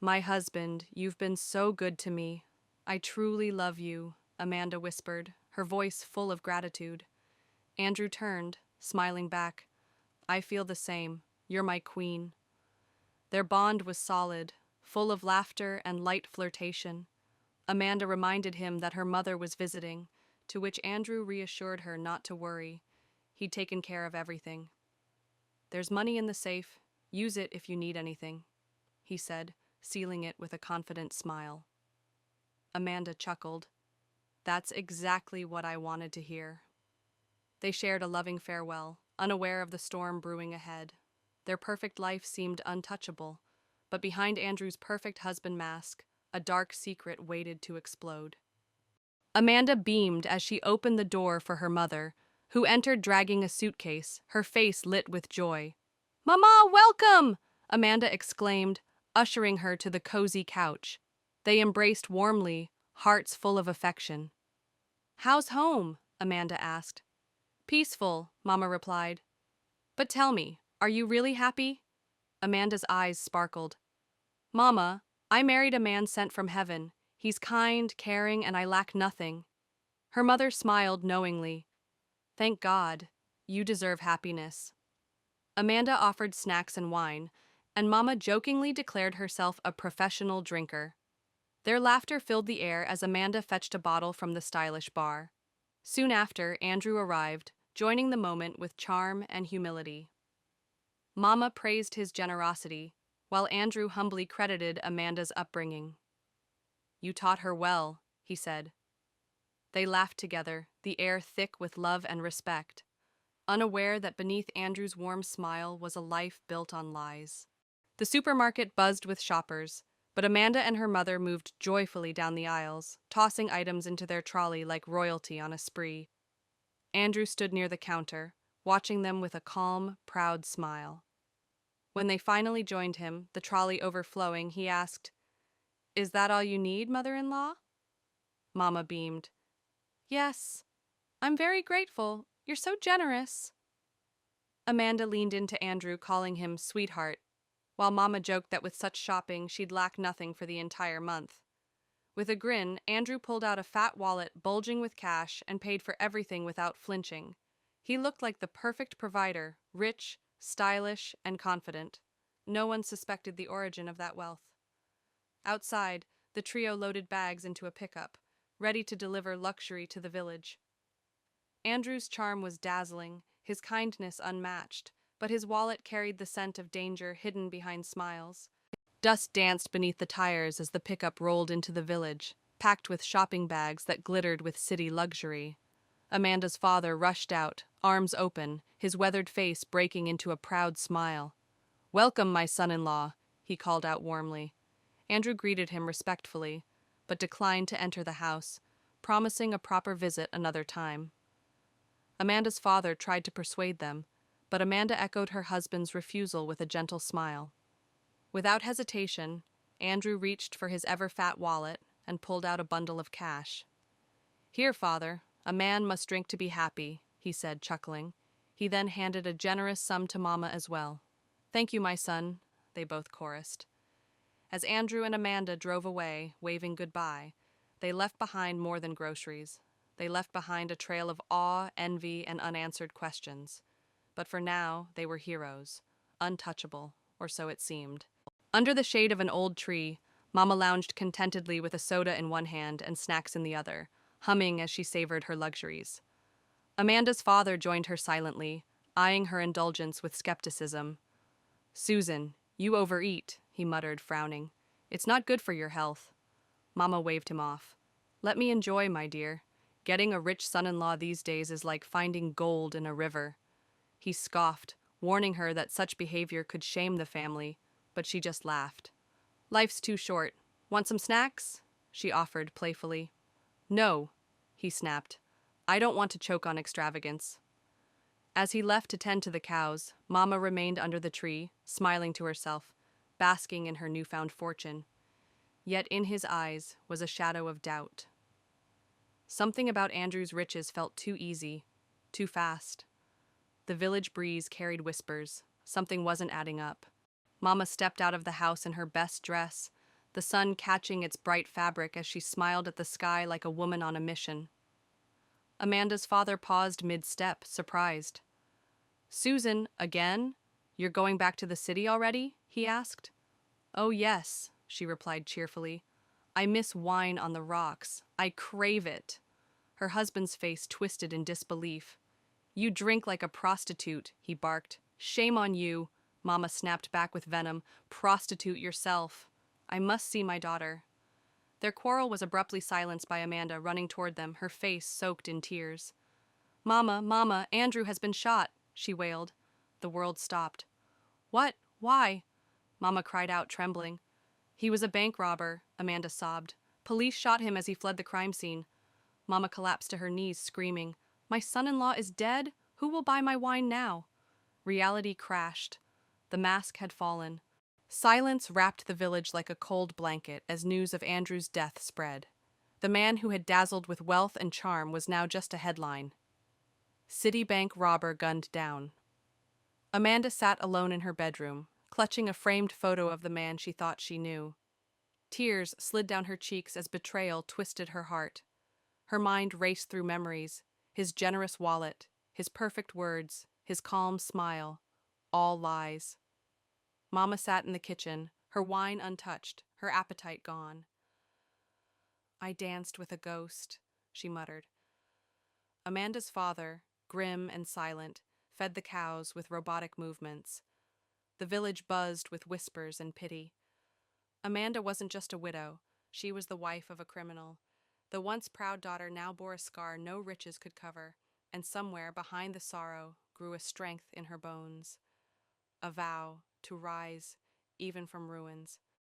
My husband, you've been so good to me. I truly love you, Amanda whispered, her voice full of gratitude. Andrew turned, smiling back. I feel the same. You're my queen. Their bond was solid, full of laughter and light flirtation. Amanda reminded him that her mother was visiting, to which Andrew reassured her not to worry. He'd taken care of everything. There's money in the safe. Use it if you need anything, he said, sealing it with a confident smile. Amanda chuckled. That's exactly what I wanted to hear. They shared a loving farewell, unaware of the storm brewing ahead. Their perfect life seemed untouchable, but behind Andrew's perfect husband mask, a dark secret waited to explode. Amanda beamed as she opened the door for her mother, who entered dragging a suitcase, her face lit with joy. "Mama, welcome!" Amanda exclaimed, ushering her to the cozy couch. They embraced warmly, hearts full of affection. "How's home?" Amanda asked. "Peaceful," Mama replied. "But tell me, are you really happy?" Amanda's eyes sparkled. "Mama, I married a man sent from heaven. He's kind, caring, and I lack nothing." Her mother smiled knowingly. "Thank God. You deserve happiness." Amanda offered snacks and wine, and Mama jokingly declared herself a professional drinker. Their laughter filled the air as Amanda fetched a bottle from the stylish bar. Soon after, Andrew arrived, joining the moment with charm and humility. Mama praised his generosity, while Andrew humbly credited Amanda's upbringing. "You taught her well," he said. They laughed together, the air thick with love and respect, unaware that beneath Andrew's warm smile was a life built on lies. The supermarket buzzed with shoppers, but Amanda and her mother moved joyfully down the aisles, tossing items into their trolley like royalty on a spree. Andrew stood near the counter, watching them with a calm, proud smile. When they finally joined him, the trolley overflowing, he asked, "Is that all you need, mother-in-law?" Mama beamed. "Yes. I'm very grateful. You're so generous." Amanda leaned into Andrew, calling him sweetheart, while Mama joked that with such shopping, she'd lack nothing for the entire month. With a grin, Andrew pulled out a fat wallet bulging with cash and paid for everything without flinching. He looked like the perfect provider, rich, stylish, and confident. No one suspected the origin of that wealth. Outside, the trio loaded bags into a pickup, ready to deliver luxury to the village. Andrew's charm was dazzling, his kindness unmatched, but his wallet carried the scent of danger hidden behind smiles. Dust danced beneath the tires as the pickup rolled into the village, packed with shopping bags that glittered with city luxury. Amanda's father rushed out, arms open, his weathered face breaking into a proud smile. "Welcome, my son-in-law," he called out warmly. Andrew greeted him respectfully, but declined to enter the house, promising a proper visit another time. Amanda's father tried to persuade them, but Amanda echoed her husband's refusal with a gentle smile. Without hesitation, Andrew reached for his ever-fat wallet and pulled out a bundle of cash. "Here, father, a man must drink to be happy," he said, chuckling. He then handed a generous sum to Mama as well. "Thank you, my son," they both chorused. As Andrew and Amanda drove away, waving goodbye, they left behind more than groceries. They left behind a trail of awe, envy, and unanswered questions. But for now, they were heroes, untouchable, or so it seemed. Under the shade of an old tree, Mama lounged contentedly with a soda in one hand and snacks in the other, humming as she savored her luxuries. Amanda's father joined her silently, eyeing her indulgence with skepticism. "Susan, you overeat," he muttered, frowning. "It's not good for your health." Mama waved him off. "Let me enjoy, my dear. Getting a rich son-in-law these days is like finding gold in a river." He scoffed, warning her that such behavior could shame the family, but she just laughed. "Life's too short. Want some snacks?" she offered playfully. "No," he snapped. "I don't want to choke on extravagance." As he left to tend to the cows, Mama remained under the tree, smiling to herself, basking in her newfound fortune. Yet in his eyes was a shadow of doubt. Something about Andrew's riches felt too easy, too fast. The village breeze carried whispers. Something wasn't adding up. Mama stepped out of the house in her best dress, the sun catching its bright fabric as she smiled at the sky like a woman on a mission. Amanda's father paused mid-step, surprised. "Susan, again? You're going back to the city already?" he asked. "Oh, yes," she replied cheerfully. "I miss wine on the rocks. I crave it." Her husband's face twisted in disbelief. "You drink like a prostitute," he barked. "Shame on you," Mama snapped back with venom. "Prostitute yourself. I must see my daughter." Their quarrel was abruptly silenced by Amanda running toward them, her face soaked in tears. "Mama, Mama, Andrew has been shot," she wailed. The world stopped. "What? Why?" Mama cried out, trembling. "He was a bank robber," Amanda sobbed. "Police shot him as he fled the crime scene." Mama collapsed to her knees, screaming, "My son-in-law is dead? Who will buy my wine now?" Reality crashed. The mask had fallen. Silence wrapped the village like a cold blanket as news of Andrew's death spread. The man who had dazzled with wealth and charm was now just a headline. Citibank robber gunned down. Amanda sat alone in her bedroom, clutching a framed photo of the man she thought she knew. Tears slid down her cheeks as betrayal twisted her heart. Her mind raced through memories, his generous wallet, his perfect words, his calm smile, all lies. Mama sat in the kitchen, her wine untouched, her appetite gone. "I danced with a ghost," she muttered. Amanda's father, grim and silent, fed the cows with robotic movements. The village buzzed with whispers and pity. Amanda wasn't just a widow, she was the wife of a criminal. The once proud daughter now bore a scar no riches could cover, and somewhere behind the sorrow grew a strength in her bones. A vow to rise, even from ruins.